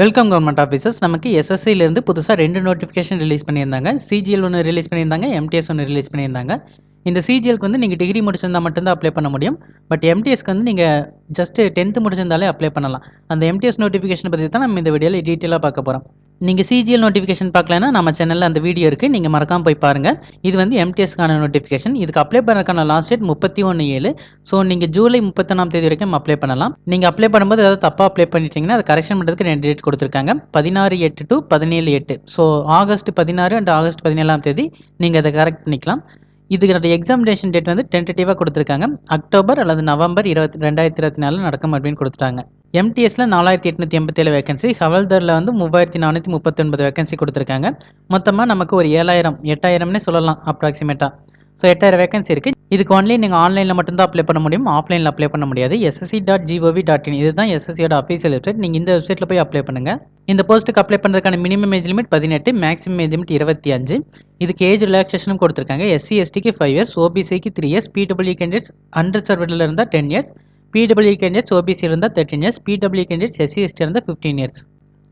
Welcome government officers. நமக்கு எஸ்எஸ்சிலேருந்து புதுசாக 2 notification release பண்ணியிருந்தாங்க. சிஜிஎல் ஒன்று ரிலீஸ் பண்ணியிருந்தாங்க, எம்டிஎஸ் ஒன்று ரிலீஸ் பண்ணியிருந்தாங்க. இந்த சிஜிஎல்க்கு வந்து நீங்கள் டிகிரி முடிச்சிருந்தா மட்டும்தான் அப்ளை பண்ண முடியும். பட் எம்டிஎஸ்க்கு வந்து நீங்கள் ஜஸ்ட் 10th முடிச்சிருந்தாலே அப்ளை பண்ணலாம். அந்த எம்டிஎஸ் நோட்டிஃபிகேஷன் பற்றி தான் நம்ம இந்த வீடியோவில் டீட்டெயிலாக பார்க்க போகிறோம். நீங்கள் சிஜிஎல் நோட்டிஃபிகேஷன் பார்க்கலன்னா நம்ம சேனலில் அந்த வீடியோ இருக்குது, நீங்கள் மறக்காமல் போய் பாருங்கள். இது வந்து எம்டிஎஸ்க்கான நோட்டிஃபிகேஷன். இதுக்கு அப்ளை பண்ணுறதுக்கான லாஸ்ட் டேட் 31/7. ஸோ நீங்கள் ஜூலை 31 வரைக்கும் அப்ளை பண்ணலாம். நீங்கள் அப்ளை பண்ணும்போது ஏதாவது தப்பாக அப்ளை பண்ணிட்டீங்கன்னா அதை கரெக்ஷன் பண்ணுறதுக்கு 2 டேட் கொடுத்துருக்காங்க, 16/8 to 17/8. So August 16 and August 17 நீங்கள் அதை கரெக்ட் பண்ணிக்கலாம். இதுக்கு எக்ஸாமினேஷன் டேட் வந்து டென்டேட்டிவாக கொடுத்துருக்காங்க, அக்டோபர் அல்லது நவம்பர் 2024 நடக்கும் அப்படின்னு கொடுத்துட்டாங்க. எம்டிஎஸ்ல 4887 வேகன்சி, ஹவல்தாரில் வந்து 3439 வேகன்சி கொடுத்துருக்காங்க. மொத்தமாக நமக்கு ஒரு 8,000 சொல்லலாம் அப்ராக்சிமேட்டாக. ஸோ 8000 வேகன்சி இருக்குது. இதுக்கு ஒன்லி நீங்கள் ஆன்லைனில் மட்டும்தான் அப்ளை பண்ண முடியும், ஆஃப்லைனில் அப்ளை பண்ண முடியாது. ssc.gov.in இதுதான் எஸ்எஸ்சியோட அஃபீஷியல் வெப்சைட். நீங்கள் இந்த வெப்சைட்டில் போய் அப்ளை பண்ணுங்கள். இந்த போஸ்ட்டுக்கு அப்ளை பண்ணுறதுக்கான minimum age limit 18, maximum age limit 25. இதுக்கு ஏஜ் ரிலாக்ஸேஷனும் கொடுத்துருக்காங்க. எஸ்சி எஸ்டிக்கு 5 years, ஓபிசிக்கு 3 years, பிடபிள்யூ கேண்டிடேட்ஸ் அண்டர்சர்வ்டில் இருந்தால் 10 years, பிடபிள்யூ கேண்டிடேட்ஸ் ஓபிசி இருந்தால் 13 years, PW candidates SC ST இருந்தால் 15 years.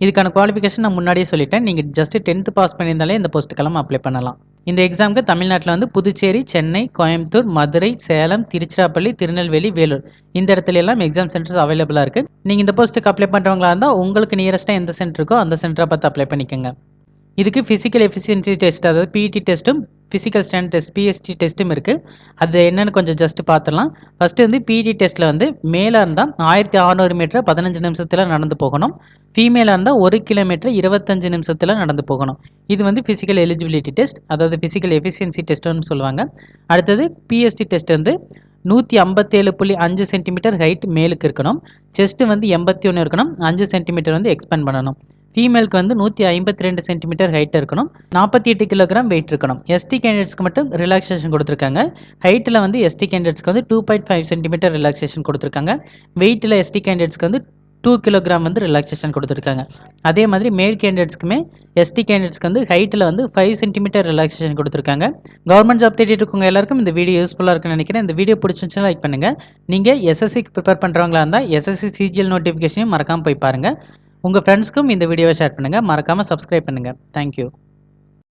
இதுக்கான குவாலிஃபிகேஷன் நான் முன்னாடியே சொல்லிட்டேன். நீங்கள் ஜஸ்ட் 10th பாஸ் பண்ணியிருந்தாலே இந்த போஸ்ட்டுக்கெல்லாம் அப்ளை பண்ணலாம். இந்த எக்ஸாமுக்கு தமிழ்நாட்டில் வந்து புதுச்சேரி, சென்னை, கோயம்புத்தூர், மதுரை, சேலம், திருச்சிராப்பள்ளி, திருநெல்வேலி, வேலூர் இந்த இடத்துல எல்லாம் எக்ஸாம் சென்டர்ஸ் அவைலபிளாக இருக்குது. நீங்கள் இந்த போஸ்ட்டுக்கு அப்ளை பண்ணுறவங்களா இருந்தால் உங்களுக்கு நியரஸ்ட்டாக எந்த சென்டர் இருக்கோ அந்த சென்டரை பார்த்து அப்ளை பண்ணிக்கோங்க. இதுக்கு ஃபிசிக்கல் எஃபிஷியன்சி டெஸ்ட், அதாவது பிஇடி டெஸ்ட்டும் ஃபிசிக்கல் ஸ்டாண்ட் டெஸ்ட் பிஎஸ்டி டெஸ்ட்டும் இருக்குது. அது என்னென்னு கொஞ்சம் ஜஸ்ட் பார்த்துடலாம். ஃபஸ்ட்டு வந்து பிஇடி டெஸ்ட்டில் வந்து மேலாக இருந்தால் 1600 மீட்டர் 15 நிமிஷத்தில் நடந்து போகணும், ஃபீமேலாக இருந்தால் 1 கிலோமீட்டர் 25 நிமிஷத்தில் நடந்து போகணும். இது வந்து ஃபிசிக்கல் எலிஜிபிலிட்டி டெஸ்ட், அதாவது ஃபிசிக்கல் எஃபிஷியன்சி டெஸ்ட்டுன்னு சொல்லுவாங்க. அடுத்தது பிஎஸ்டி டெஸ்ட் வந்து 157.5 சென்டிமீட்டர் ஹைட் மேலுக்கு இருக்கணும், செஸ்ட்டு வந்து 81 இருக்கணும், 5 சென்டிமீட்டர் வந்து எக்ஸ்பேண்ட் பண்ணணும். ஃபீமேலுக்கு வந்து 152 சென்டிமீட்டர் ஹைட் இருக்கணும், 48 கிலோகிராம் வெயிட் இருக்கணும். எஸ்டி கேண்டிடேட்ஸ்க்கு மட்டும் ரிலாக்ஸேஷன் கொடுத்துருக்காங்க. ஹைட்டில் வந்து எஸ்டி கேண்டிடேட்ஸ்க்கு வந்து 2.5 சென்டிமீட்டர் ரிலாக்ஸேஷன் கொடுத்துருக்காங்க. வெயிட்டில் எஸ்டி கேண்டிடேட்ஸ்க்கு வந்து 2 கிலோகிராம் வந்து ரிலாக்ஸேஷன் கொடுத்துருக்காங்க. அதே மாதிரி மேல் கேண்டிடேட்ஸ்க்குமே எஸ்டி கேண்டிடேட்ஸ்க்கு வந்து ஹைட்டில் வந்து 5 சென்டிமீட்டர் ரிலாக்ஸேஷன் கொடுத்துருக்காங்க. கவர்மெண்ட் ஜாப் தேடிட்டு இருக்கவங்க எல்லாருக்கும் இந்த வீடியோ யூஸ்ஃபுல்லாக இருக்குன்னு நினைக்கிறேன். இந்த வீடியோ பிடிச்சிருந்துச்சுன்னா லைக் பண்ணுங்கள். நீங்கள் எஸ்எஸ்சிக்கு ப்ரிப்பேர் பண்ணுறவங்களா இருந்தால் எஸ்எஸ்சி சிஜிஎல் நோட்டிஃபிகேஷனையும் மறக்காமல் போய் பாருங்கள். உங்கள் ஃப்ரெண்ட்ஸ்க்கும் இந்த வீடியோவை ஷேர் பண்ணுங்கள். மறக்காமல் சப்ஸ்கிரைப் பண்ணுங்கள். தேங்க்யூ.